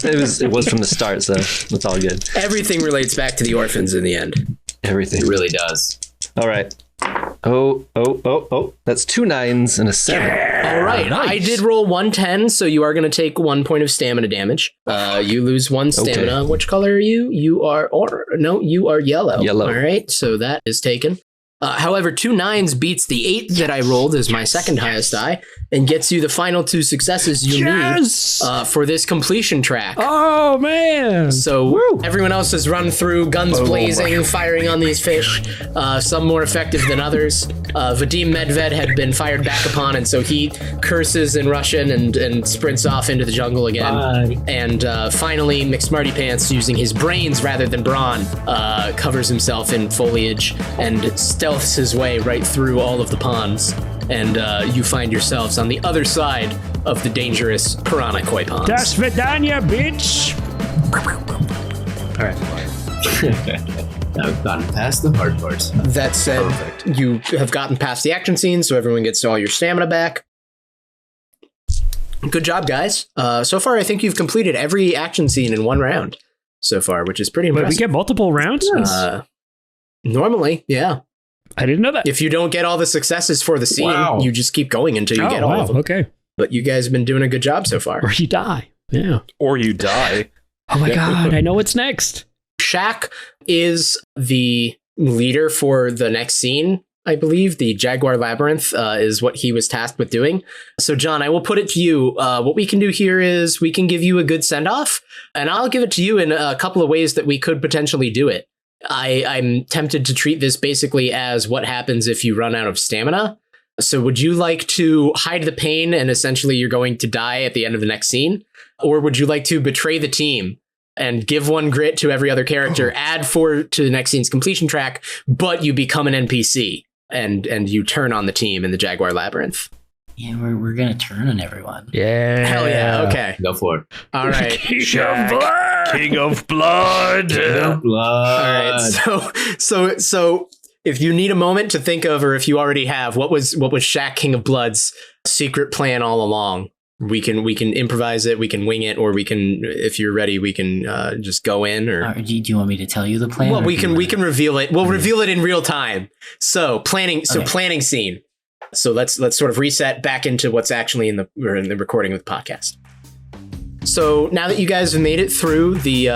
S5: It was from the start, so it's all good.
S2: Everything relates back to the orphans in the end.
S5: Everything.
S3: It really does.
S5: All right. Oh. That's 2 9s and a 7.
S2: All right.
S5: nice.
S2: I did roll 110, so you are going to take 1 point of stamina damage. You lose 1 stamina.
S5: Okay.
S2: Which color are you? You are you are yellow.
S5: Yellow.
S2: All right. So that is taken. However, 2 9s beats the 8 that I rolled as my second highest die and gets you the final 2 successes you need for this completion track.
S1: Oh, man.
S2: So everyone else has run through, guns blazing, firing on these fish, some more effective than others. Vadim Medved had been fired back upon, and so he curses in Russian and sprints off into the jungle again. And finally, McSmarty Pants, using his brains rather than brawn, covers himself in foliage and stealths his way right through all of the ponds. And you find yourselves on the other side of the dangerous Piranha koi ponds.
S1: Das Vidania, bitch.
S2: All right.
S3: Now we've gotten past the hard parts.
S2: That said, you have gotten past the action scene, so everyone gets all your stamina back. Good job, guys. So far, I think you've completed every action scene in 1 round so far, which is pretty impressive.
S1: Wait, we get multiple rounds?
S2: Normally, yeah.
S1: I didn't know that.
S2: If you don't get all the successes for the scene, you just keep going until you get all of them.
S1: Okay.
S2: But you guys have been doing a good job so far.
S1: Or you die. Yeah.
S4: Or you die.
S1: Oh my God, I know what's next.
S2: Shaq is the leader for the next scene, I believe. The Jaguar Labyrinth is what he was tasked with doing. So, John, I will put it to you. What we can do here is we can give you a good send-off, and I'll give it to you in a couple of ways that we could potentially do it. I'm tempted to treat this basically as what happens if you run out of stamina. So would you like to hide the pain and essentially you're going to die at the end of the next scene? Or would you like to betray the team and give 1 grit to every other character, add 4 to the next scene's completion track, but you become an NPC and you turn on the team in the Jaguar Labyrinth?
S6: Yeah, we're gonna turn on everyone.
S1: Yeah.
S2: Hell yeah. Okay.
S3: Go for it.
S2: All right.
S4: King of blood.
S2: All right. So if you need a moment to think of, or if you already have, what was Shaq King of Blood's secret plan all along? We can improvise it, we can wing it, or we can, if you're ready, we can just go in. Or
S6: do you want me to tell you the plan?
S2: Well, we can reveal it. We'll reveal it in real time. So planning scene. So let's sort of reset back into what's actually in the recording of the podcast. So now that you guys have made it through the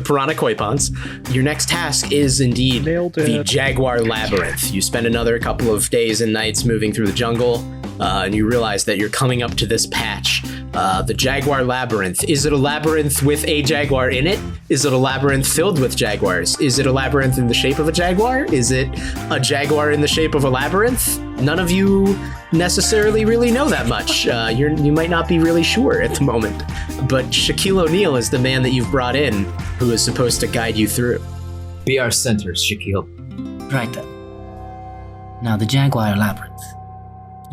S2: Piranha koi ponds, your next task is indeed the Jaguar Labyrinth. You spend another couple of days and nights moving through the jungle, and you realize that you're coming up to this patch, the Jaguar Labyrinth. Is it a labyrinth with a jaguar in it? Is it a labyrinth filled with jaguars? Is it a labyrinth in the shape of a jaguar? Is it a jaguar in the shape of a labyrinth? None of you necessarily really know that much. You might not be really sure at the moment. But Shaquille O'Neal is the man that you've brought in who is supposed to guide you through.
S3: Be our center, Shaquille.
S6: Right then. Now, the Jaguar Labyrinth.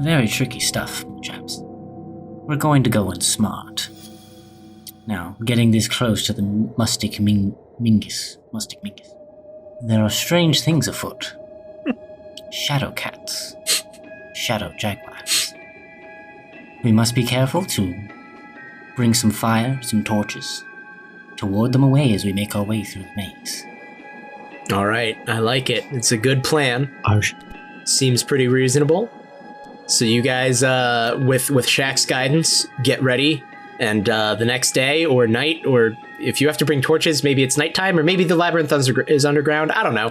S6: Very tricky stuff, chaps. We're going to go in smart. Now, getting this close to the Mustic Mingus. There are strange things afoot. Shadow cats. Shadow jaguars. We must be careful to bring some fire, some torches, to ward them away as we make our way through the maze.
S2: All right, I like it. It's a good plan. Seems pretty reasonable. So you guys, with Shaq's guidance, get ready, and the next day or night, or if you have to bring torches, maybe it's nighttime, or maybe the labyrinth is underground. I don't know.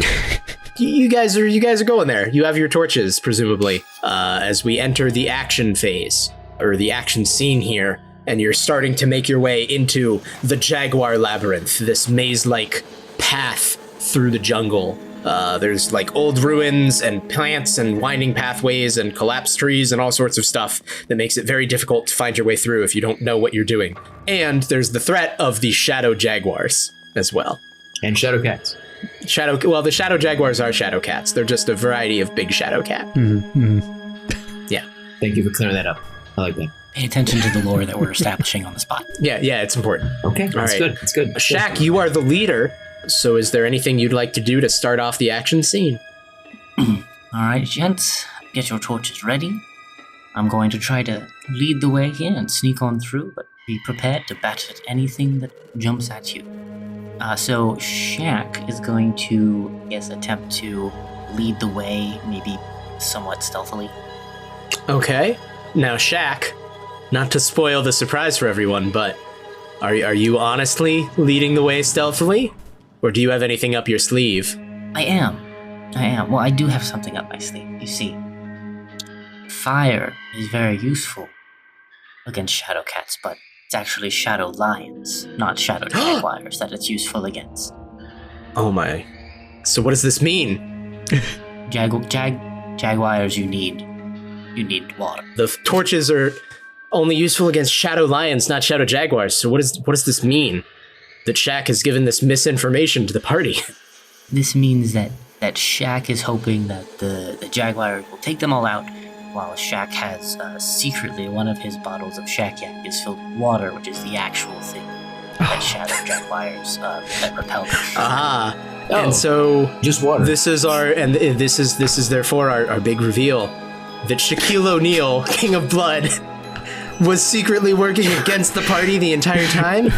S2: You guys are going there. You have your torches, presumably, as we enter the action phase, or the action scene here, and you're starting to make your way into the Jaguar Labyrinth, this maze-like path through the jungle. There's like old ruins and plants and winding pathways and collapsed trees and all sorts of stuff that makes it very difficult to find your way through if you don't know what you're doing. And there's the threat of the shadow jaguars as well.
S3: And shadow cats.
S2: The shadow jaguars are shadow cats. They're just a variety of big shadow cat. Yeah.
S3: Thank you for clearing that up. I like that.
S6: Pay attention to the lore that we're establishing on the spot.
S2: Yeah, it's important.
S3: Okay, that's good. That's good.
S2: Shaq, you are the leader. So is there anything you'd like to do to start off the action scene?
S6: All right, gents, get your torches ready. I'm going to try to lead the way here and sneak on through, but be prepared to bat at anything that jumps at you. So Shaq is going to, attempt to lead the way, maybe somewhat stealthily.
S2: Okay. Now, Shaq, not to spoil the surprise for everyone, but are you honestly leading the way stealthily? Or do you have anything up your sleeve?
S6: I am. I am. Well, I do have something up my sleeve. You see, fire is very useful against shadow cats, but it's actually shadow lions, not shadow jaguars, that it's useful against.
S2: Oh my. So what does this mean?
S6: Jaguars, you need water.
S2: The torches are only useful against shadow lions, not shadow jaguars. So what does this mean? That Shaq has given this misinformation to the party.
S6: This means that Shaq is hoping that the jaguar will take them all out, while Shaq has secretly one of his bottles of Shaq Yak is filled with water, which is the actual thing that shadow jaguars that repel them.
S2: Ah, and so
S3: just water.
S2: This is therefore our big reveal that Shaquille O'Neal, King of Blood, was secretly working against the party the entire time.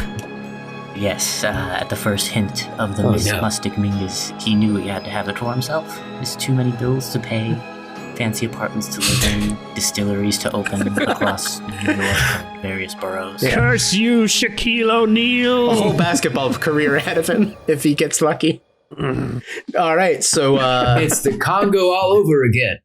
S6: Yes, at the first hint of the Mustic Mingus, he knew he had to have it for himself. There's too many bills to pay, fancy apartments to live in, distilleries to open across New York and various boroughs.
S2: Yeah.
S1: Curse you, Shaquille O'Neal!
S2: A whole basketball career ahead of him if he gets lucky. All right, so
S3: it's the Congo all over again.